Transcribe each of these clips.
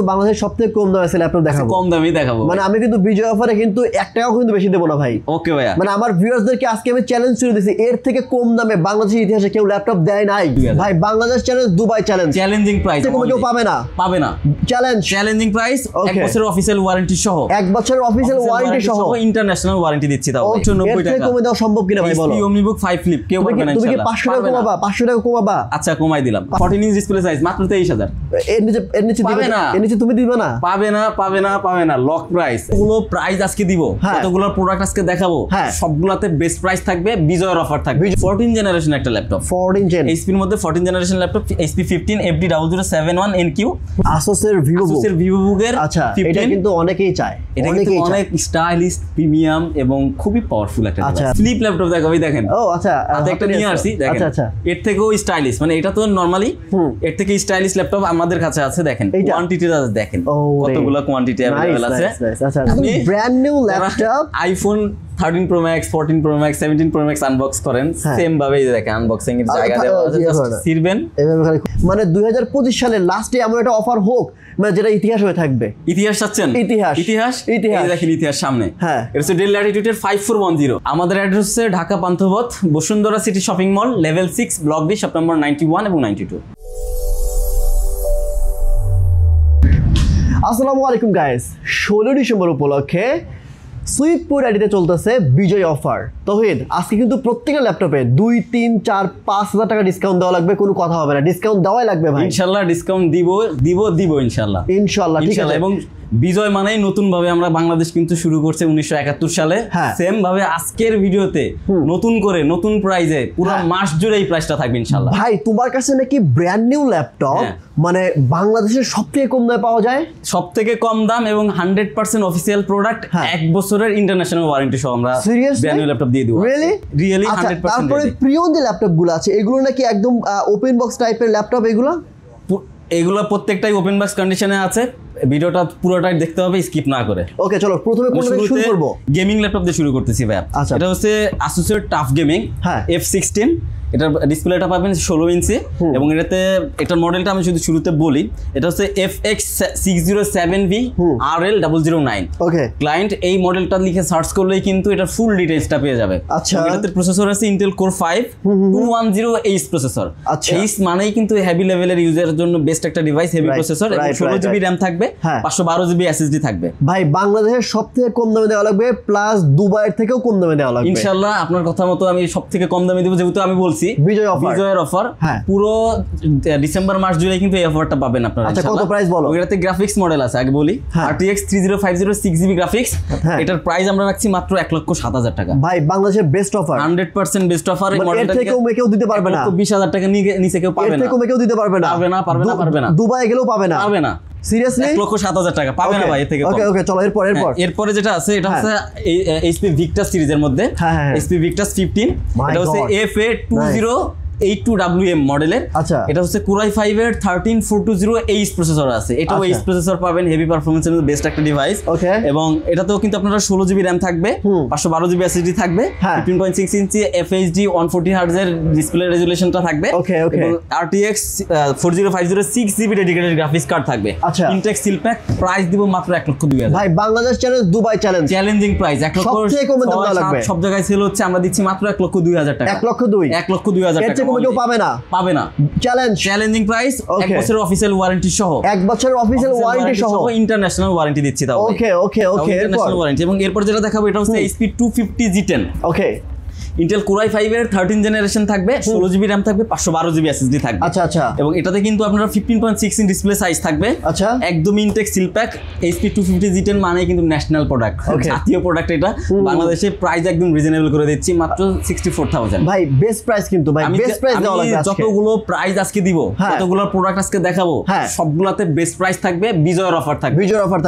বাংলাদেশের সবথেকে কম দামে ল্যাপটপ দেখাবো। কম দামেই দেখাবো, মানে আমি কিন্তু বিজয় অফারে কিন্তু 1 টাকাও কিন্তু বেশি দেবো না ভাই। ওকে ভাইয়া, মানে আমার ভিউয়ার্সদেরকে আজকে আমি চ্যালেঞ্জ করে দিয়েছি, এর থেকে কম দামে বাংলাদেশের ইতিহাসে কেউ ল্যাপটপ দেয় নাই ভাই। Bangladesh challenge, Dubai challenge, challenging price, কেউ পাবে না, চ্যালেঞ্জ, চ্যালেঞ্জিং প্রাইস। 1 বছরের অফিশিয়াল ওয়ারেন্টি সহ, 1 বছরের অফিশিয়াল ওয়ারেন্টি সহ ইন্টারন্যাশনাল ওয়ারেন্টি দিচ্ছি। তাও 190 টাকা কমে দেওয়া সম্ভব কিনা ভাই বলো? OmniBook 5 Flip কেউ পারবে না ইনশাআল্লাহ। তুমি কি 500 টাকা কমাবা? 500 টাকা কমাবা? আচ্ছা কমাই দিলাম। 14 ইঞ্চ ডিসপ্লে সাইজ মাত্র 23000। এর নিচে দিবে না, এর নিচে তুমি দিবে না, পাবে না লক প্রাইস। এগুলো প্রাইস আজকে দিব, কতগুলো প্রোডাক্ট আজকে দেখাবো, সবগুলাতে বেস্ট প্রাইস থাকবে, বিজয়ের অফার থাকবে। 14 জেনারেশন একটা ল্যাপটপ, 14 জেন এইচপি এর মধ্যে 14 generation laptop, HP 15 FD0071NQ, Asus এর VivoBook এর। আচ্ছা এটা কিন্তু অনেকেই চায়, এটা কিন্তু অনেক স্টাইলিশ, প্রিমিয়াম এবং খুবই পাওয়ারফুল একটা ডিভাইস। ফ্লিপ ল্যাপটপ দেখো ভাই, দেখেন। ও আচ্ছা, হাতে একটা নিয়ে আসছি, দেখেন। আচ্ছা এর থেকেও স্টাইলিশ, মানে এটা তো নরমালি এর থেকে স্টাইলিশ ল্যাপটপ আমাদের কাছে আছে। দেখেন কোয়ান্টিটিটা দেখেন, কতগুলো কোয়ান্টিটি अवेलेबल আছে। আচ্ছা brand new laptop, iPhone 13 Pro Max, 14 Pro Max, 17 Pro Max unbox করেন, সেম ভাবেই দেখেন আনবক্সিং এর জায়গা দেওয়া আছে, জাস্ট সিরবেন। মানে 2025 সালের লাস্টে এমন একটা অফার হোক মানে যেটা ইতিহাস হয়ে থাকবে। ইতিহাস চাচ্ছেন? ইতিহাস এই দেখেন, ইতিহাস সামনে। হ্যাঁ, এটা হচ্ছে ডেল ল্যাটিটিউডের 5410। আমাদের অ্যাড্রেস হচ্ছে Dhaka Panthapath, Bashundhara city shopping mall, level 6, block D, shop number 91 এবং 92। আসসালামু আলাইকুম গাইস, 16 ডিসেম্বর উপলক্ষে সুইটপুর আইডিতে চলতেছে বিজয় অফার। তহিদ, আজকে কিন্তু প্রত্যেকটা ল্যাপটপে 2, 3, 4, 5,000 টাকা ডিসকাউন্ট দেওয়া লাগবে, কোনো কথা হবে না, ডিসকাউন্ট দেওয়াই লাগবে ভাই। ইনশাআল্লাহ ডিসকাউন্ট দিব ইনশাআল্লাহ। ঠিক আছে। এবং বিজয় মানেই নতুন ভাবে আমরা বাংলাদেশ কিন্তু শুরু করছে 1971 সালে। সেম ভাবে আজকের ভিডিওতে নতুন করে নতুন প্রাইজে পুরো মাস জুড়ে এই প্রাইসটা থাকবে ইনশাআল্লাহ। ভাই তোমার কাছে নাকি ব্র্যান্ড নিউ ল্যাপটপ মানে বাংলাদেশের সবথেকে কম দামে পাওয়া যায়? সবথেকে কম দাম এবং 100% অফিশিয়াল প্রোডাক্ট, 1 বছরের ইন্টারন্যাশনাল ওয়ারেন্টি সহ আমরা ব্র্যান্ড নিউ ল্যাপটপ দিয়ে দিব। রিয়েলি 100%। তারপরে প্রিয় যে ল্যাপটপগুলো আছে এগুলো নাকি একদম ওপেন বক্স টাইপের ল্যাপটপ? এগুলো প্রত্যেকটাই ওপেন বক্স কন্ডিশনে আছে। ভিডিওটা পুরোটাই দেখতে হবে, স্কিপ না করে। ওকে চলো প্রথমে কোন দিয়ে শুরু করব? গেমিং ল্যাপটপ দিয়ে শুরু করতেছি ভাই। এটা হচ্ছে Asus এর টাফ গেমিং F16। এটার ডিসপ্লেটা পাবেন 16 ইঞ্চি এবং এটার মডেলটা আমি শুধু শুরুতে বলি, এটা হচ্ছে FX607V RL009। ওকে, ক্লায়েন্ট এই মডেলটা লিখে সার্চ করলেই কিন্তু এটা ফুল ডিটেইলসটা পেয়ে যাবে। আচ্ছা, এটাতে প্রসেসর আছে Intel Core 5 210H processor. H মানেই কিন্তু হেভি লেভেলের ইউজারের জন্য বেস্ট একটা ডিভাইস, হেভি প্রসেসর এবং 16GB RAM থাকবে, 512GB SSD থাকবে। ভাই বাংলাদেশের সবথেকে কম দামে দেওয়া লাগবে, প্লাস দুবাইয়ের থেকেও কম দামে দেওয়া লাগবে ইনশাআল্লাহ। আপনার কথা মতো আমি সবথেকে কম দামে দেব, যেহেতু আমি বলছি বিজয়ের অফার। পুরো ডিসেম্বর মাস জুড়ে কিন্তু এই অফারটা পাবেন আপনারা। আচ্ছা কত প্রাইস বলো? এটাতে গ্রাফিক্স মডেল আছে, আগে বলি। RTX 3050 6GB গ্রাফিক্স, এটার প্রাইস আমরা রাখছি মাত্র 1,07,000 টাকা। ভাই বাংলাদেশের বেস্ট অফার, 100% বেস্ট অফার। এই মডেলটা কেউ দিতে পারবে না, 20,000 টাকা নিচে কেউ পাবে না, কেউ দিতে পারবে না, দুবাই গেলেও পাবে না। সিরিয়াসলি 1,07,000 টাকা পাবে না ভাই এর থেকে। ওকে চলো এরপরে যেটা আছে এটা হচ্ছে HP Victus সিরিজের মধ্যে HP Victus 15। এটা হচ্ছে FA20820WM মডেলের। এটা হচ্ছে Core i5 এর 13420H প্রসেসর আছে। এটাও H প্রসেসর পাবেন, হেভি পারফরম্যান্সের মধ্যে বেস্ট একটা ডিভাইস। এবং এটাতেও কিন্তু আপনারা 16GB RAM থাকবে, 512GB SSD থাকবে, 15.6 ইঞ্চি FHD 140Hz এর ডিসপ্লে রেজোলিউশনটা থাকবে এবং RTX 4050 6GB dedicated graphics card থাকবে। ইনটেক সিল প্যাক, প্রাইস দিব মাত্র 1,02,000। ভাই Bangladesh challenge, Dubai challenge, challenging price. 1,02,000 সব জায়গায় সেল হচ্ছে, আমরা দিচ্ছি মাত্র 1,02,000 টাকা। 1,02,000 টাকা কেউ পাবে না। চ্যালেঞ্জিং প্রাইস, 1 বছরের অফিশিয়াল ওয়ারেন্টি সহ, 1 বছরের অফিশিয়াল ওয়ারেন্টি সহ ইন্টারন্যাশনাল ওয়ারেন্টি দিচ্ছি। তাও ওকে ইন্টারন্যাশনাল ওয়ারেন্টি। এবং এরপর যেটা দেখাবো এটা হচ্ছে HP 250G10। ওকে, Intel Core i5 এর 13 জেনারেশন থাকবে, 16GB RAM থাকবে, 512GB SSD থাকবে। আচ্ছা এবং এটাতে কিন্তু আপনারা 15.6 ইঞ্চ ডিসপ্লে সাইজ থাকবে। একদম intact seal pack. HP 250G10 মানে কিন্তু ন্যাশনাল প্রোডাক্ট, জাতীয় প্রোডাক্ট। এটা বাংলাদেশে প্রাইস একদম রিজনেবল করে দিচ্ছি, মাত্র 64,000। ভাই বেস্ট প্রাইস কিন্তু, ভাই বেস্ট প্রাইস দেওয়া লাগবে। যতগুলো প্রাইস আজকে দিব, যতগুলো প্রোডাক্ট আজকে দেখাবো, সবগুলাতে বেস্ট প্রাইস থাকবে, বিজয়ের অফার থাকবে,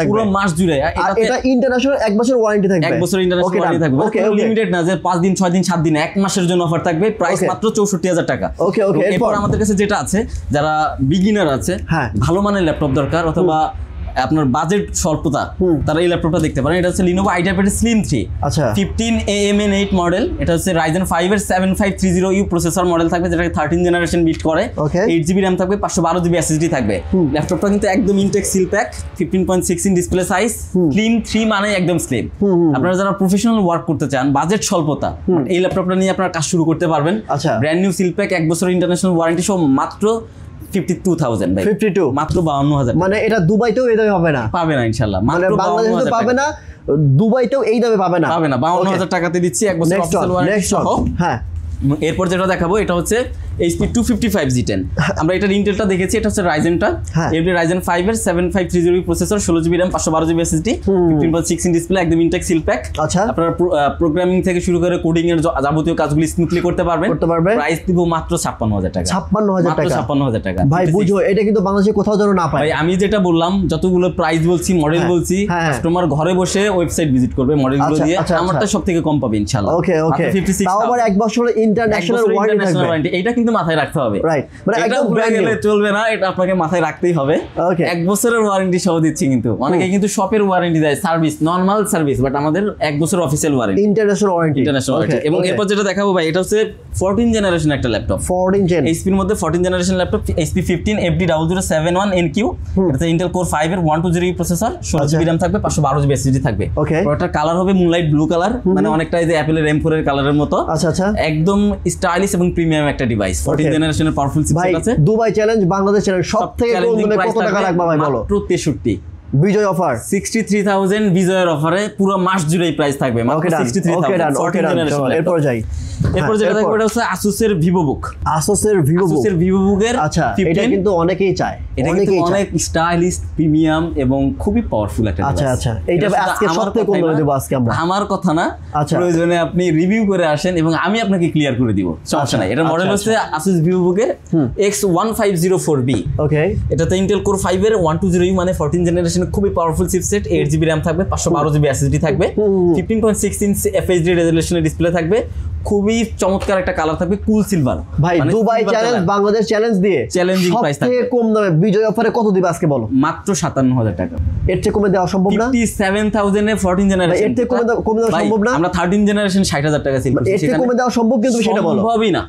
পুরো মাস জুড়ে। এটা ইন্টারন্যাশনাল 1 বছর ওয়ারেন্টি থাকবে, 1 বছর ইন্টারন্যাশনাল ওয়ারেন্টি থাকবে। লিমিটেড না যে 5 দিন 6 দিন 7 দিন, 1 মাসের জন্য অফার থাকবে, প্রাইস মাত্র 64,000 টাকা। এরপর আমাদের কাছে যেটা আছে, যারা বিগিনার আছে, ভালো মানের ল্যাপটপ দরকার অথবা আপনার বাজেট স্বল্পতা তারা এই ল্যাপটপটা দেখতে পারেন। এটা হচ্ছে Lenovo IdeaPad Slim 3 আচ্ছা 15AMN8 মডেল। এটা হচ্ছে Ryzen 5 এর 7530U প্রসেসর মডেল থাকবে, যেটা 13 জেনারেশন বিল্ড করে। 8GB RAM থাকবে, 512GB SSD থাকবে। ল্যাপটপটা কিন্তু একদম intact seal pack, 15.6 inch display size, slim 3 মানে একদম স্লিম। আপনারা যারা প্রফেশনাল ওয়ার্ক করতে চান, বাজেট স্বল্পতা, এই ল্যাপটপটা নিয়ে আপনারা কাজ শুরু করতে পারবেন। আচ্ছা ব্র্যান্ড নিউ সিল প্যাক, 1 বছর ইন্টারন্যাশনাল ওয়ারেন্টি সহ মাত্র 52,000 ভাই। 52 মাত্র 52,000। মানে এটা দুবাইতেও এই দামে হবে না, পাবে না ইনশাআল্লাহ। মানে মাত্র বাংলাদেশে তো পাবে না, দুবাইতেও এই দামে পাবে না। 52,000 টাকাতে দিচ্ছি 1 বছর অফিসিয়াল ওয়ারেন্টি সহ। হ্যাঁ এরপর যেটা দেখাবো এটা হচ্ছে HP 255G10। আমরা এটার ইন্টেলটা দেখেছি, এটা হচ্ছে রাইজেনটা। এমনি রাইজেন 5 এর 7530 processor, 16GB RAM, 512GB SSD, 15.6 inch display, একদম ইনটেক সিল প্যাক। আচ্ছা আপনারা প্রোগ্রামিং থেকে শুরু করে কোডিং এর যাবতীয় কাজগুলো স্মুথলি করতে পারবেন। প্রাইস দিব মাত্র 56,000 টাকা। 56,000 টাকা, 56,000 টাকা ভাই বুঝো, এটা কিন্তু বাংলাদেশে কোথাও যেন না পায় ভাই। আমি যেটা বললাম, যতগুলো প্রাইস বলছি, মডেল বলছি, কাস্টমার ঘরে বসে ওয়েবসাইট ভিজিট করবে মডেলগুলো দিয়ে, আমারটা সবথেকে কম পাবে ইনশাআল্লাহ। ওকে ওকে, তাও আবার 1 বছরের ইন্টারন্যাশনাল ওয়ারেন্টি। এটা কিন্তু মাথায় রাখতে হবে, রাইট? মানে একদম ভুলে গেলে চলবে না, এটা আপনাকে মাথায় রাখতেই হবে। 1 বছরের ওয়ারেন্টি সহ দিচ্ছি, কিন্তু অনেকে কিন্তু শপের ওয়ারেন্টি দেয়, সার্ভিস নরমাল সার্ভিস, বাট আমাদের 1 বছর অফিসিয়াল ওয়ারেন্টি, ইন্টারন্যাশনাল ওয়ারেন্টি। এবং এরপর যেটা দেখাবো ভাই, এটা হচ্ছে 14 জেনারেশন একটা ল্যাপটপ, 14 জেন HP এর মধ্যে 14 জেনারেশন ল্যাপটপ, HP 15FD0071NQ। এটা ইন্টেল কোর 5 এর 120GB প্রসেসর, 16GB RAM থাকবে, 512GB SSD থাকবে। ওটার কালার হবে মুনলাইট ব্লু কালার, মানে অনেকটা এই যে অ্যাপলের M4 এর কালারের মতো। আচ্ছা আচ্ছা, একদম স্টাইলিশ এবং প্রিমিয়াম একটা ডিভাইস। 14 জেনারেশনের পাওয়ারফুল চিপসেট আছে। দুবাই চ্যালেঞ্জ, বাংলাদেশ চ্যালেঞ্জ, সবথেকে কম দামে কত টাকা রাখবা ভাই বলো? মাত্র 63 বিজয় অফার, 63,000 বিজয়ের অফারে পুরো মাস জুড়েই প্রাইস থাকবে মাত্র 63,000। 14 জেনারেশন। এরপর যাই, এরপর যেটা দেখো এটা হচ্ছে Asus-এর VivoBook। Asus-এর VivoBook এর, আচ্ছা এটা কিন্তু অনেকেই চায়, এটা কিন্তু অনেক স্টাইলিশ, প্রিমিয়াম এবং খুবই পাওয়ারফুল একটা ডিভাইস। আচ্ছা আচ্ছা, এইটা আজকে সবথেকে কম দামে দেব আজকে আমরা। আমার কথা না, প্রয়োজনে আপনি রিভিউ করে আসেন এবং আমি আপনাকে ক্লিয়ার করে দিব, সমস্যা নাই। এটা মডেল হচ্ছে Asus VivoBook এর X1504B। ওকে, এটাতে Intel Core 5 এর 120U মানে 14 জেনারেশন, খুবই পাওয়ারফুল চিপসেট, 8GB RAM থাকবে, 512GB SSD থাকবে, 15.6 ইঞ্চ FHD রেজোলিউশনের ডিসপ্লে থাকবে, খুবই চমৎকার একটা কালার থাকবে, কুল সিলভার। ভাই দুবাই চ্যালেঞ্জ, বাংলাদেশ চ্যালেঞ্জ দিয়ে চ্যালেঞ্জিং প্রাইস থাকবে। সবথেকে কম দামে বিজয় অফারে কত দিবে আজকে বলো? মাত্র 57,000 টাকা। এর চেয়ে কমে দেওয়া সম্ভব না? 57,000 এ 14 জেনারেশন। এর থেকে কমে দেওয়া সম্ভব না? আমরা 13 জেনারেশন 60,000 টাকা সেল করছি। এর থেকে কমে দেওয়া সম্ভব, কিন্তু সেটা বলো। সম্ভবই না,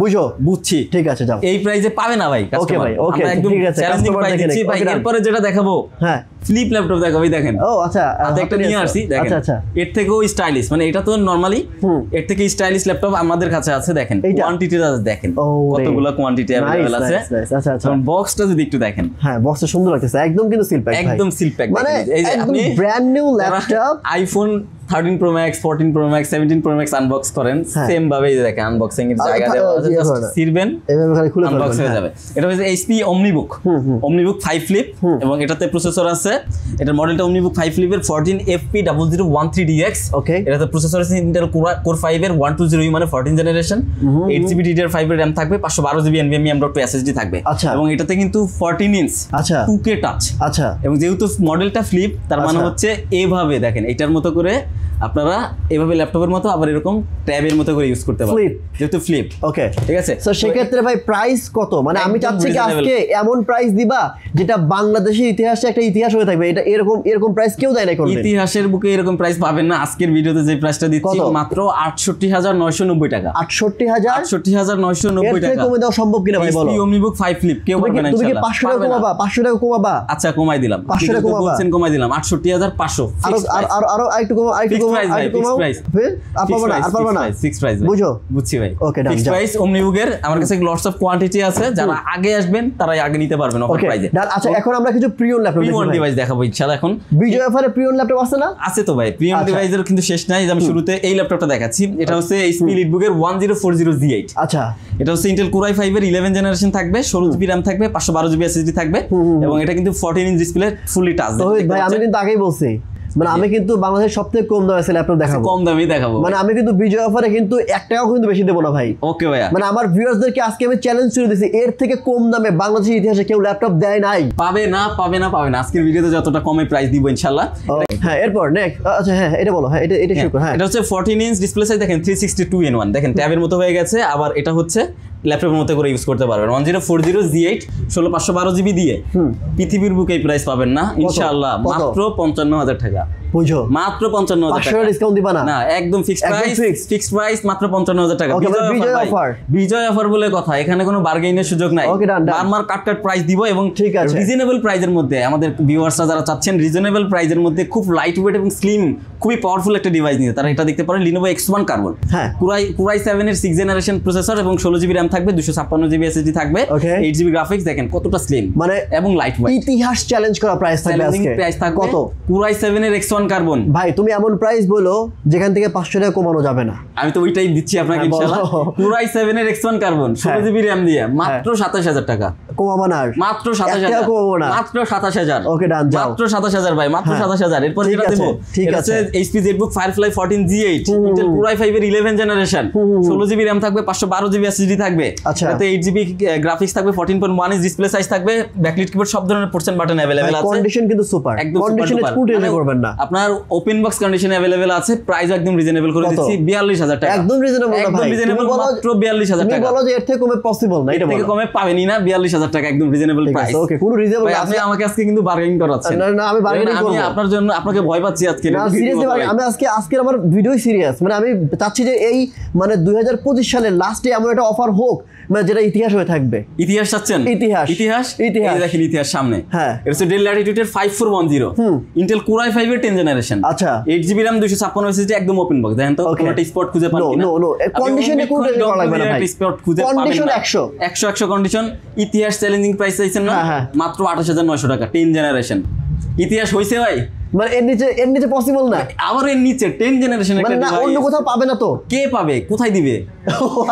বুঝো? বুঝছি, ঠিক আছে যাও। এই প্রাইসে পাবে না ভাই কাস্টমার। ওকে ভাই, ওকে ঠিক আছে, চ্যালেঞ্জিং প্রাইস দিচ্ছি ভাই। এরপরে যেটা দেখাবো, হ্যাঁ ফ্লিপ ল্যাপটপ দেখাবো, দেখেন। ও আচ্ছা, একটা নিয়ে আসছি, দেখেন। আচ্ছা আচ্ছা, এর থেকেও স্টাইলিশ, মানে এটা তো নরমালি, এর থেকে স্টাইলিশ ল্যাপটপ আমাদের কাছে আছে, দেখেন কোয়ান্টিটিটা দেখেন, কতগুলো কোয়ান্টিটি अवेलेबल আছে। আচ্ছা আচ্ছা, বক্সটা যদি একটু দেখেন, হ্যাঁ বক্সটা সুন্দর লাগতেছে, একদম কিন্তু সিল প্যাক, একদম সিল প্যাক, মানে এই যে আপনি brand new laptop iPhone 13 Pro Max, 14 Pro Max, 17 Pro Max unbox করেন, সেম ভাবে এই দেখেন আনবক্সিং এর জায়গা দেওয়া আছে, জাস্ট ছিড়বেন এভাবে খালি খুলে আনবক্স হয়ে যাবে। এটা হচ্ছে HP OmniBook 5 Flip, এবং এটাতে প্রসেসর আছে, এটার মডেলটা OmniBook 5 Flip এর 14FP0013DX। ওকে, এটাতে প্রসেসর আছে Intel Core 5 এর 120U মানে 14 জেনারেশন, 8GB DDR5 এর RAM থাকবে, 512GB NVMe M.2 SSD থাকবে, এবং এটাতে কিন্তু 14 ইঞ্চ 2K টাচ। আচ্ছা, এবং যেহেতু মডেলটা ফ্লিপ, তার মানে হচ্ছে এইভাবে দেখেন, এটার মতো করে আপনারা এভাবে ল্যাপটপের মতো আবার এরকম ট্যাবের মতো করে ইউজ করতে পারবেন, যেহেতু ফ্লিপ। ওকে ঠিক আছে, সো সেক্ষেত্রে ভাই প্রাইস কত? মানে আমি চাচ্ছি কি আজকে এমন প্রাইস দিবা যেটা বাংলাদেশের ইতিহাসে একটা ইতিহাস হয়ে থাকবে। এটা এরকম প্রাইস কেউ দেয় না, ইতিহাসের বুকে এরকম প্রাইস পাবেন না। আজকের ভিডিওতে যে প্রাইসটা দিচ্ছি মাত্র 68,990 টাকা। 68,990 টাকা কমে দেওয়া সম্ভব কিনা ভাই বলো? OmniBook 5 Flip কেউ পারবে না ইনশাআল্লাহ। তুমি কি 500 টাকা কমাবা? 500 টাকা কমাবা? আচ্ছা কমাই দিলাম, 500 টাকা কমাই দিলাম, 68,500। আর একটু কমাও, একটু যারা আগে আসবেন তারাই আগে নিতে পারবেন অফার প্রাইসে। আচ্ছা এখন আমরা কিছু প্রিমিয়াম ল্যাপটপ ডিভাইস দেখাবো ইনশাআল্লাহ। এখন বিজয় অফারে প্রিমিয়াম ল্যাপটপ আছে না? আছে তো ভাই, প্রিমিয়াম ডিভাইসের কিন্তু শেষ নাই। আমি শুরুতে এই ল্যাপটপটা দেখাচ্ছি, এটা হচ্ছে HP EliteBook এর 1040Z8। আচ্ছা, এটা হচ্ছে Intel Core i5 এর 11 জেনারেশন থাকবে, 16GB RAM থাকবে, 512GB SSD থাকবে, এবং এটা কিন্তু 14 ইঞ্চ ডিসপ্লে, ফুললি টাচ। ভাই আমি কিন্তু আগেই বলছি, মানে আমি কিন্তু বাংলাদেশের সবথেকে কম দামে ল্যাপটপ দেখাবো, কম দামেই দেখাবো। মানে আমি কিন্তু বিজয় অফারে কিন্তু 1 টাকাও কিন্তু বেশি দেব না ভাই। ওকে ভাইয়া, মানে আমার ভিউয়ার্সদেরকে আজকে আমি চ্যালেঞ্জ করে দিয়েছি, এর থেকে কম দামে বাংলাদেশের ইতিহাসে কেউ ল্যাপটপ দেয় নাই। পাবে না। আজকের ভিডিওতে যতটা কমে প্রাইস দিব ইনশাআল্লাহ। হ্যাঁ এরপর নেক্সট, আচ্ছা হ্যাঁ এটা বলো। হ্যাঁ এটা শুরু করো। হ্যাঁ এটা হচ্ছে 14 ইঞ্চ ডিসপ্লে সাইজ, দেখেন 362:1, দেখেন ট্যাবের মতো হয়ে গেছে। আবার এটা হচ্ছে ল্যাপটপের মতো করে ইউজ করতে পারবেন। 1040 G8 16512 জিবি দিয়ে পৃথিবীর বুকে এই প্রাইস পাবেন না ইনশাআল্লাহ, মাত্র 55000 টাকা। বুঝো, মাত্র 55000 টাকা। 500 ডিসকাউন্ট দিবা না? না, একদম ফিক্সড প্রাইস মাত্র 55000 টাকা। বিজয় অফার, বিজয় অফার বলে কথা, এখানে কোনো বার্গেইনের সুযোগ নাই। বারবার কাট প্রাইস দিব এবং রিজনেবল প্রাইসের মধ্যে আমাদের ভিউয়ার্সরা যারা চাচ্ছেন রিজনেবল প্রাইসের মধ্যে খুব লাইট ওয়েট এবং স্লিম খুবই পাওয়ারফুল একটা ডিভাইস নিতে, তারা এটা দেখতে পারেন Lenovo X1 Carbon। হ্যাঁ, Core i7 এর 6th জেনারেশন প্রসেসর এবং 16GB RAM থাকবে, 256GB SSD থাকবে, 8GB গ্রাফিক্স। দেখেন কতটা স্লিম মানে এবং লাইট ওয়েট। ইতিহাস চ্যালেঞ্জ করা প্রাইস থাকবে আজকে। প্রাইস থাকবে কত? Core i7 এর X1 Carbon। ভাই তুমি এমন প্রাইস বলো যেখান থেকে 500 টাকা কমানো যাবে না। আমি তো ওইটাই দিচ্ছি আপনাকে ইনশাআল্লাহ। Core i7 এর X1 Carbon 16GB RAM দিয়ে মাত্র 27000 টাকা। কমাবো না, মাত্র 27000, মাত্র 27000। ওকে ডান, যাও। মাত্র 27000 ভাই, মাত্র 27000। এরপর যেটা দেব এটা হচ্ছে HP ZBook Firefly 14 G8 Intel Core i5 এর 11 জেনারেশন, 16GB RAM থাকবে, 512GB SSD থাকবে, এটাতে 8GB গ্রাফিক্স থাকবে, 14.1 ইঞ্চ ডিসপ্লে সাইজ থাকবে, ব্যাকলিট কিবোর্ড সব ধরনের পোর্শন বাটন अवेलेबल আছে। কন্ডিশন কিন্তু সুপার, কন্ডিশনে স্কুট এনে করবেন না। আপনার ওপেন বক্স কন্ডিশনে अवेलेबल আছে, প্রাইস একদম রিজনেবল করে দিচ্ছি 42000 টাকা। একদম রিজনেবল না ভাই, রিজনেবল মাত্র 42000 টাকা। তুমি বলো যে এর থেকে কমে পসিবল না, এটা এর থেকে কমে পাবেনই না, 42000 টাকা একদম রিজনেবল প্রাইস। ওকে, কোনো রিজনেবল ভাই আপনি আমাকে আজকে কিন্তু বার্গেনিং করাচ্ছেন। না না, আমি বার্গেনিং করব। আমি আপনার জন্য আপনাকে ভয় পাচ্ছি আজকে। না সিরিয়াসলি ভাই, আমি আজকে আমার ভিডিও সিরিয়াস, মানে আমি চাচ্ছি যে এই মানে 2025 সালের লাস্টে এমন একটা অফার হোক মানে যেটা ইতিহাস হয়ে থাকবে। ইতিহাস চাচ্ছেন? ইতিহাস এই দেখেন ইতিহাস সামনে। হ্যাঁ, এটা হচ্ছে Dell Latitude এর 5410 Intel Core i5 এর 10 জেনারেশন। আচ্ছা, 8GB RAM 256 SSD একদম ওপেন বক্স। দেখেন তো কোনটা স্পট খুঁজে পান কিনা? নো কন্ডিশনে কোন করা লাগবে না ভাই, স্পট খুঁজে পাবেন না। Condition 100 condition. ইতিহাস চ্যালেঞ্জিং প্রাইস চাইছেন না, মাত্র 28900 টাকা 10 জেনারেশন। ইতিহাস হইছে ভাই, মানে এর নিচে পসিবল না। আবার এর নিচে 10 জেনারেশন একটা ডিভাইস অন্য কোথাও পাবে না তো। কে পাবে? কোথায় দিবে?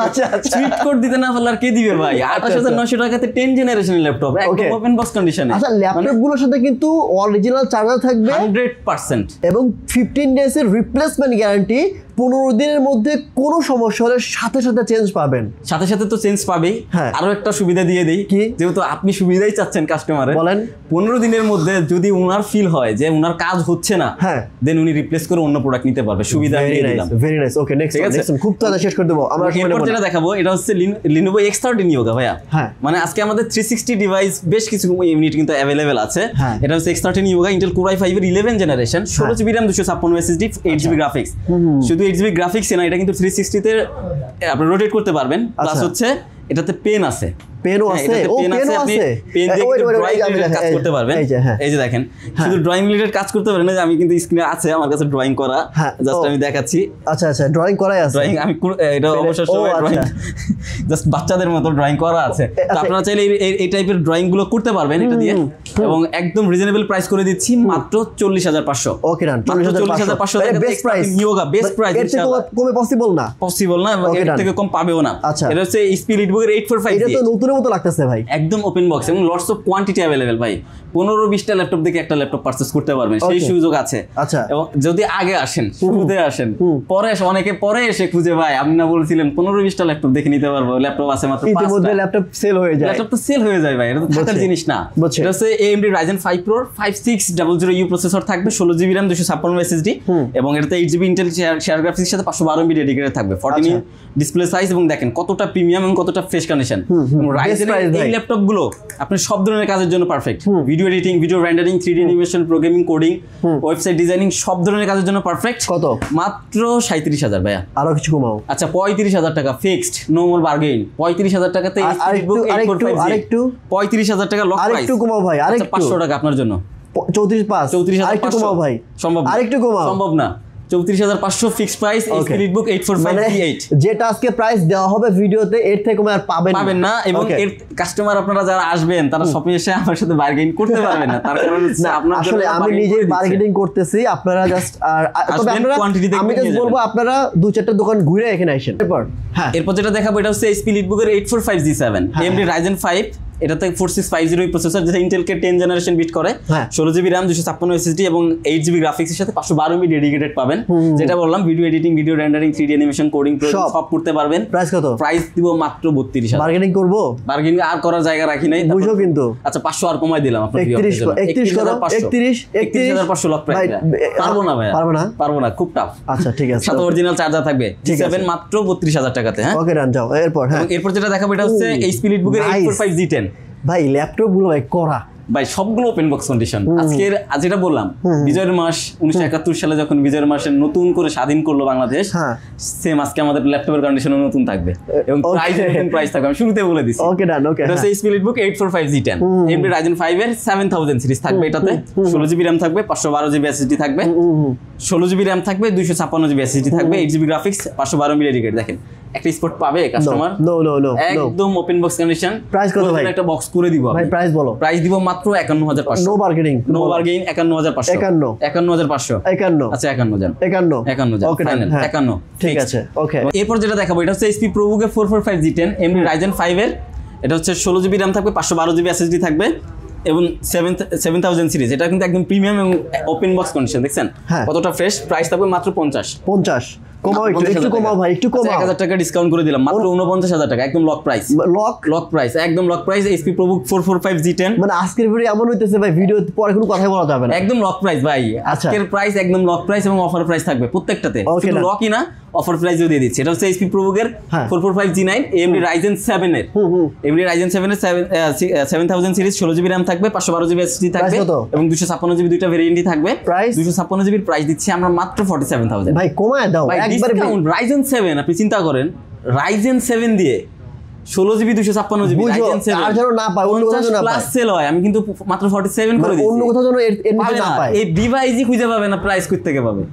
আচ্ছা সুইট কোড দিতে না পারলে আর কে দিবে ভাই? 28900 টাকাতে 10 জেনারেশনের ল্যাপটপ একদম ওপেন বক্স কন্ডিশনে। আচ্ছা, ল্যাপটপগুলোর সাথে কিন্তু অরিজিনাল চার্জার থাকবে 100% এবং 15 ডেজ এর রিপ্লেসমেন্ট গ্যারান্টি। 15 দিনের মধ্যে কোনো সমস্যা হলে সাথে সাথে চেঞ্জ পাবেন। সাথে সাথে তো চেঞ্জ পাবেই। আরো একটা সুবিধা দিয়ে দেই, যেহেতু আপনি সুবিধাই চাচ্ছেন কাস্টমারে, বলেন 15 দিনের মধ্যে যদি উনার ফিল হয় যে উনার কাজ হচ্ছে না, দেন উনি রিপ্লেস করে অন্য প্রোডাক্ট নিতে পারবে। সুবিধা দিয়ে দিলাম। Very nice. ওকে, নেক্সট খুব তাড়াতাড়ি শেষ করে দেব আমরা। এরপর যেটা দেখাবো এটা হচ্ছে Lenovo X13 Yoga ভাইয়া। মানে আজকে আমাদের 360 ডিভাইস বেশ কিছু ইউনিট কিন্তু अवेलेबल আছে। এটা হচ্ছে X13 Yoga Intel Core i5 এর 11 generation, 16GB RAM 256 SSD 8GB graphics. শুধু 8GB গ্রাফিক্স না, এটা কিন্তু 360 তে আপনি রোটেট করতে পারবেন। প্লাস হচ্ছে এটাতে পেন আছে, পেনও আছে। ও পেনও আছে, পেন দিয়ে ড্রয়িং রিলেটেড কাজ করতে পারবেন। এই যে দেখেন, শুধু ড্রয়িং রিলেটেড কাজ করতে পারবেন না, যে আমি কিন্তু স্ক্রিনে আছে আমার কাছে ড্রয়িং করা, জাস্ট আমি দেখাচ্ছি। আচ্ছা আচ্ছা, ড্রয়িং করাই আছে। ড্রয়িং আমি এটা অবসর সময় ড্রয়িং, জাস্ট বাচ্চাদের মতো ড্রয়িং করা আছে। তো আপনারা চাইলে এই টাইপের ড্রয়িং গুলো করতে পারবেন এটা দিয়ে, এবং একদম রিজনেবল প্রাইস করে দিচ্ছি মাত্র 40500। ওকে ডান, 40500 টাকা best price. Yoga best price. এর থেকে কমে পসিবল না, এর থেকে কম পাবেও না। এটা হচ্ছে Speedbook এর 845। এটা তো নতুনের মতো লাগতেছে ভাই, একদম ওপেন বক্স এবং লটস অফ কোয়ান্টিটি अवेलेबल ভাই। 15-20টা ল্যাপটপ দেখে একটা ল্যাপটপ পারচেজ করতে পারবেন, সেই সুযোগ আছে। আচ্ছা, এবং যদি আগে আসেন, শুরুতে আসেন, পরে অনেকে পরে এসে খুঁজে ভাই আপনি না বলছিলেন 15-20টা ল্যাপটপ দেখে নিতে পারবো, ল্যাপটপ আছে মাত্র 5টা। ইতিমধ্যে ল্যাপটপ সেল হয়ে যায়। ল্যাপটপ তো সেল হয়ে যায় ভাই, এটা তো থাকার জিনিস না। এটা হচ্ছে AMD Ryzen 5 Pro 5600U processor থাকবে, 16GB RAM 256 SSD, এবং এটাতে 8GB Intel শেয়ার গ্রাফিক্সের সাথে 512MB ডেডিকেটেড থাকবে, 14 ডিসপ্লে সাইজ, এবং দেখেন কতটা প্রিমিয়াম এবং কতটা ফ্রেশ কন্ডিশন। Ryzen এই ল্যাপটপ গুলো আপনি সব ধরনের কাজের জন্য perfect. Video editing, video rendering, 3D animation, programming, coding, website designing সব ধরনের কাজের জন্য পারফেক্ট। কত? মাত্র 37000 ভাইয়া। আরো কিছু কমাও। আচ্ছা, 35000 টাকা ফিক্সড, নো মোর বার্গেইন। 35000 টাকাতে Speedbook 845 আরেকটু 35000 টাকা লক প্রাইস। আরেকটু কমাও ভাই, আরেকটু 500 টাকা আপনার জন্য। 34500 আরেকটু কমাও ভাই। সম্ভব না, আরেকটু কমাও। সম্ভব না। 34500 ফিক্সড প্রাইস, Speedbook 845 যেটা আজকে প্রাইস দেওয়া হবে ভিডিওতে, এর থেকে কমে আর পাবেন না। এবং এর কাস্টমার আপনারা যারা আসবেন তারা শপে এসে আমার সাথে বার্গেইন করতে পারবেন না, তার কারণ হচ্ছে আপনারা আসলে আমি নিজেই বার্গেনিং করতেছি, আপনারা জাস্ট আর তবে আপনারা আমি জাস্ট বলবো আপনারা 2-4টা দোকান ঘুরে এখানে আসেন। এরপর যেটা দেখাবো এটা হচ্ছে Speedbook এর 845G7 AMD Ryzen 5 এটাতে 4650 প্রসেসর, যেটা ইন্টেল কে 10 জেনারেশন বিট করে, 16GB RAM 256 SSD এবং 8GB গ্রাফিক্স এর সাথে 512 MB ডেডিকেটেড পাবেন। যেটা বললাম video editing, video rendering, 3D animation, coding সব করতে পারবেন। প্রাইস কত? প্রাইস দিব মাত্র 32000। বার্গেনিং করব? বার্গেনিং আর করার জায়গা রাখি নাই, বুঝো কিন্তু। আচ্ছা 500 আর কমাই দিলাম আপনাদের। 31500 লক প্রাইস। পারবো না ভাই, পারবো না, খুব টাফ। আচ্ছা ঠিক আছে, সাথে অরিজিনাল চার্জার থাকবে G7 মাত্র 32000 টাকাতে। হ্যাঁ ওকে রান যাও। এরপর যেটা দেখাবো এটা হচ্ছে HP EliteBook 845 G10। ভাই ল্যাপটপ গুলো ভাই করা ভাই, সবগুলো ওপেন বক্স কন্ডিশন। আজ যেটা বললাম, বিজয়ের মাস 1971 সালে যখন বিজয়ের মাসে নতুন করে স্বাধীন করলো বাংলাদেশ, সেম আজকে আমাদের ল্যাপটপের কন্ডিশনও নতুন থাকবে এবং প্রাইস থাকবে। আমি শুরুতে বলে দিছি। ওকে ডান। ওকে এটা হচ্ছে HP EliteBook 845 G10, AMD Ryzen 5 এর 7000 সিরিজ থাকবে। এটাতে 16GB RAM থাকবে, 512GB SSD থাকবে, 16GB RAM থাকবে, 256GB SSD থাকবে, 8GB গ্রাফিক্স, 512 MB ডেডিকেটেড। দেখেন একটা স্পট পাবে কাস্টমার। নো একদম ওপেন বক্স কন্ডিশন। প্রাইস কত ভাই? একটা বক্স করে দিব ভাই। প্রাইস বলো। প্রাইস দিব মাত্র 51500। No bargaining, 51500। 51। আচ্ছা 51 ওকে ফাইনাল 51। ঠিক আছে ওকে। এরপর যেটা দেখাবো এটা হচ্ছে HP ProBook 445 G10, AMD Ryzen 5 এর। এটা হচ্ছে 16GB RAM থাকবে, 512GB SSD থাকবে এবং 7000 সিরিজ। এটা কিন্তু একদম প্রিমিয়াম এবং ওপেন বক্স কন্ডিশন। দেখছেন কতটা ফ্রেশ। প্রাইস থাকবে মাত্র 50। কমাও, একটু কমাও ভাই, একটু কমাও। 1000 টাকা ডিসকাউন্ট করে দিলাম, মাত্র 49000 টাকা, একদম লক প্রাইস। লক প্রাইস, একদম lock price. HP ProBook 445 G10। মানে আজকের ভিডিও এমন হইতেছে ভাই, ভিডিও পরে কোনো কথাই বলা যাবে না, একদম লক প্রাইস ভাই। আজকের প্রাইস একদম লক প্রাইস এবং অফার প্রাইস থাকবে প্রত্যেকটাতে। শুধু লকই না, অফার প্রাইসও দিয়ে দিচ্ছি। এটা হচ্ছে HP ProBook এর 445 G9, AMD Ryzen 7 এর। AMD Ryzen 7 এর 7000 সিরিজ, 16GB RAM থাকবে, 512GB SSD থাকবে এবং 256GB দুইটা ভেরিয়েন্টই থাকবে। 256GB এর প্রাইস দিচ্ছি আমরা মাত্র 47000। ভাই কমায় দাও একবার। Ryzen 7 আপনি চিন্তা করেন, Ryzen 7 দিয়ে 16GB 256GB Ryzen 7 আর যেন না পায়, অন্য কোথাও না পায়, প্লাস সেল হয়। আমি কিন্তু মাত্র 47 করে দিয়েছি। অন্য কোথাও যেন এর নিচে না পায়। এই ডিভাইসই খুঁজে পাবে না, প্রাইস কত থেকে পাবে?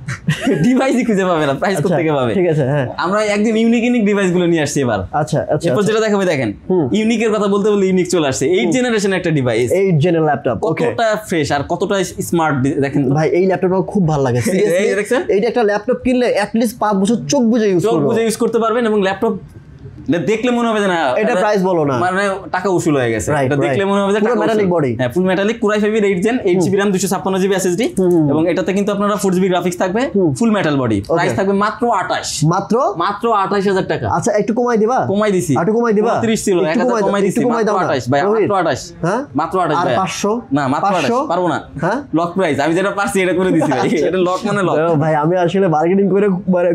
ডিভাইসই খুঁজে পাবে না, প্রাইস কত থেকে পাবে? ঠিক আছে। হ্যাঁ আমরা একদম ইউনিক ডিভাইস গুলো নিয়ে আসছি এবার। আচ্ছা। এরপর যেটা দেখাবে, দেখেন ইউনিকের কথা বলতে বলতে ইউনিক চলে আসছে। 8 জেনারেশন একটা ডিভাইস, 8 জেনারেশন ল্যাপটপ। কতটা ফ্রেশ আর কতটা স্মার্ট দেখেন ভাই। এই ল্যাপটপটা খুব ভালো লাগে সিরিয়াসলি। এইটা একটা ল্যাপটপ কিনলে অ্যাট লিস্ট 5 বছর চোখ বুজে ইউজ করতে পারবেন এবং ল্যাপটপ দেখলে মনে হবে না এটা প্রাইস বলো না, মানে টাকা উসুল হয়ে গেছে। এটা দেখলে মনে হবে যে পুরো মেটালিক বডি। হ্যাঁ ফুল মেটালিক, Core i5 এর 8 gen, 8GB RAM 256GB SSD এবং এটাতে কিন্তু আপনারা 4GB গ্রাফিক্স থাকবে, ফুল মেটাল বডি। প্রাইস থাকবে মাত্র 28। মাত্র 28000 টাকা। আচ্ছা একটু কমাই দিবা? কমাই দিছি, একটু কমাই দিবা। 30 ছিল, 1000 কমাই দিছি, মাত্র 28 ভাই, মাত্র 28। হ্যাঁ মাত্র 28 ভাই। 500 না মাত্র 28 পারবো না। হ্যাঁ লক প্রাইস, আমি যেটা পারছি এটা করে দিছি ভাই। এটা লক মানে লক ভাই। আমি আসলে বার্গেনিং করে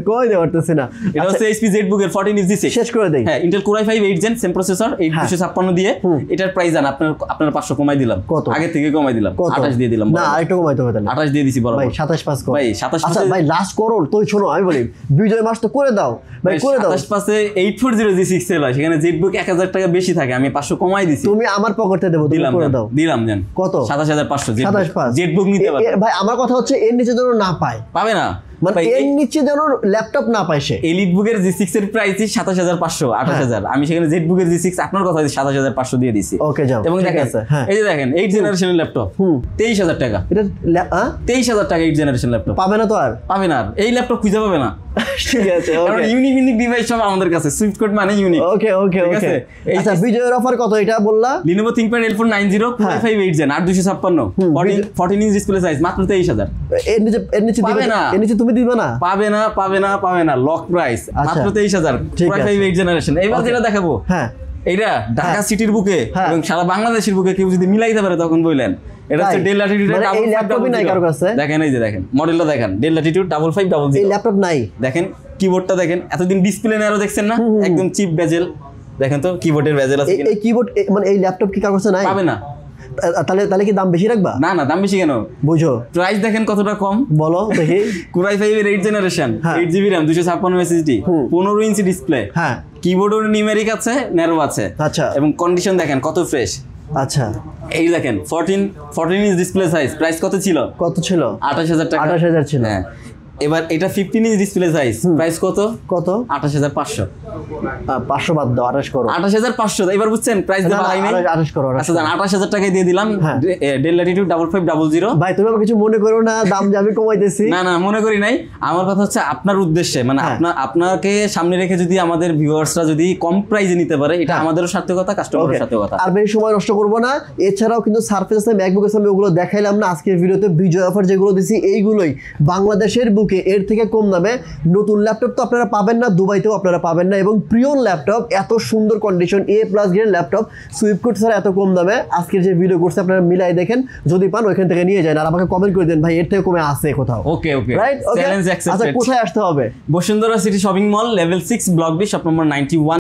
কই দিতে পারতেছি না। এটা হচ্ছে HP ZBook এর 14 শেষ করে দেই। হ্যাঁ Intel Core i5 8 gen, same processor, 8256 দিয়ে। এটার প্রাইস জান আপনার 500 কমাই দিলাম, আগে থেকে কমাই দিলাম, 28 দিয়ে দিলাম। না আরেকটু কমাইতে হবে তাহলে। 28 দিয়ে দিছি বড় ভাই 27.5 কর ভাই। 27 আচ্ছা ভাই লাস্ট করো তুই। শোনো আমি বলি, বিজয় মাস তো করে দাও ভাই, করে দাও। 27 পাশে 840 G6 সেল হয়, সেখানে ZBook 1000 টাকা বেশি থাকে, আমি 500 কমাই দিছি। তুমি আমার পকেটে দেবো, তুমি করে দাও। দিলাম জান কত? 27500 27.5 ZBook নিতে পারবে ভাই। আমার কথা হচ্ছে এর নিচে যেন না পায়, পাবে না মানে এর নিচে যেন ল্যাপটপ না পায় সে। EliteBook এর G6 এর প্রাইসই 27500 28000। আমি সেখানে ZBook এর G6 আপনার কথা 27500 দিয়ে দিছি। ওকে যাও। এবং দেখেন এই যে দেখেন 8 জেনারেশনের ল্যাপটপ 23000 টাকা। এটা 23000 টাকা 8 জেনারেশন ল্যাপটপ। পাবে না তো আর, পাবে না আর। এই ল্যাপটপ খুঁজে পাবে না। ঠিক আছে ওকে। কারণ ইউনিক ডিভাইস সব আমাদের কাছে, সুইফট কোড মানে ইউনিক। ওকে। আচ্ছা বিজয়ের অফার কত এটা বললা? Lenovo ThinkPad L4 90 Core i5 8 gen 8256 14 inch display size, মাত্র 23000। এর নিচে পাবে না, এর নিচে তুমি দিবা না? পাবে না, লক প্রাইস মাত্র 23000 Core i5 8 জেনারেশন। এবার যেটা দেখাবো, হ্যাঁ এইটা ঢাকা সিটির বুকে এবং সারা বাংলাদেশের বুকে কেউ যদি মিলাইতে পারে তখন বললেন। এটা হচ্ছে Dell Latitude এই ল্যাপটপই নাই কারো কাছে। দেখেন এই যে দেখেন মডেলটা দেখেন, Dell Latitude 5500। এই ল্যাপটপ নাই। দেখেন কিবোর্ডটা দেখেন, এতদিন ডিসপ্লে নেরো দেখছেন না, একদম চিপ বেজেল। দেখেন তো কিবোর্ডের বেজেল আছে কিনা। এই কিবোর্ড মানে এই ল্যাপটপ কি কারো কাছে নাই? পাবে না। তাহলে কি দাম বেশি রাখবা? না দাম বেশি কেন, বুঝো প্রাইস দেখেন কতটা কম। বলো দেখি। Core i5 এর 8 generation, 8GB RAM 256 SSD, 15 inch display. হ্যাঁ কিবোর্ডের নিউমেরিক আছে, ন্যারো আছে। আচ্ছা এবং কন্ডিশন দেখেন কত ফ্রেশ। আচ্ছা এই দেখেন 14 ইঞ্চ ডিসপ্লে সাইজ। প্রাইস কত ছিল? 28000 টাকা। 28000 ছিল। হ্যাঁ এবার এটা 15 ইঞ্চ ডিসপ্লে সাইজ, প্রাইস কত? কত? 28500। 500 বাদ দাও, 28 করো। 28500, এবার বুঝছেন প্রাইস দিয়ে বাড়াই নাই। 28 করো। আচ্ছা জান 28000 টাকায় দিয়ে দিলাম। Del Latitude 5500। ভাই তুমি আবার কিছু মনে করো না, দাম যে আমি কমাইতেছি। না না মনে করি নাই, আমার কথা হচ্ছে আপনার উদ্দেশ্যে, মানে আপনাকে সামনে রেখে যদি আমাদের ভিউয়ার্সরা যদি কম প্রাইসে নিতে পারে, এটা আমাদেরও সার্থকতা, কাস্টমারের সার্থকতা। আর বেশি সময় নষ্ট করব না। এছাড়াও কিন্তু সারফেস আছে, ম্যাকবুক আছে, আমি ওগুলো দেখাইলাম না আজকের ভিডিওতে। বিজয় অফার যেগুলো দিছি এইগুলোই বাংলাদেশের বুকে এর থেকে কম দামে। নতুন ল্যাপটপ তো আপনারা পাবেন না, দুবাইতেও আপনারা পাবেন না। এবং প্রিয়ন ল্যাপটপ, এত সুন্দর কন্ডিশন, A+ গ্রেড ল্যাপটপ সুইপকোড ছাড়া এত কম দামে আজকের যে ভিডিও করছে আপনারা মিলাই দেখেন, যদি পান ওইখান থেকে নিয়ে যান। আর আমাকে কমেন্ট করে দেন ভাই এর থেকে কমে আছে কোথাও। Okay okay, right, okay. Challenge আচ্ছা অ্যাকসেপ্টেড। কোথায় আসতে হবে? Bashundhara city shopping mall, level 6, block B, shop number 91।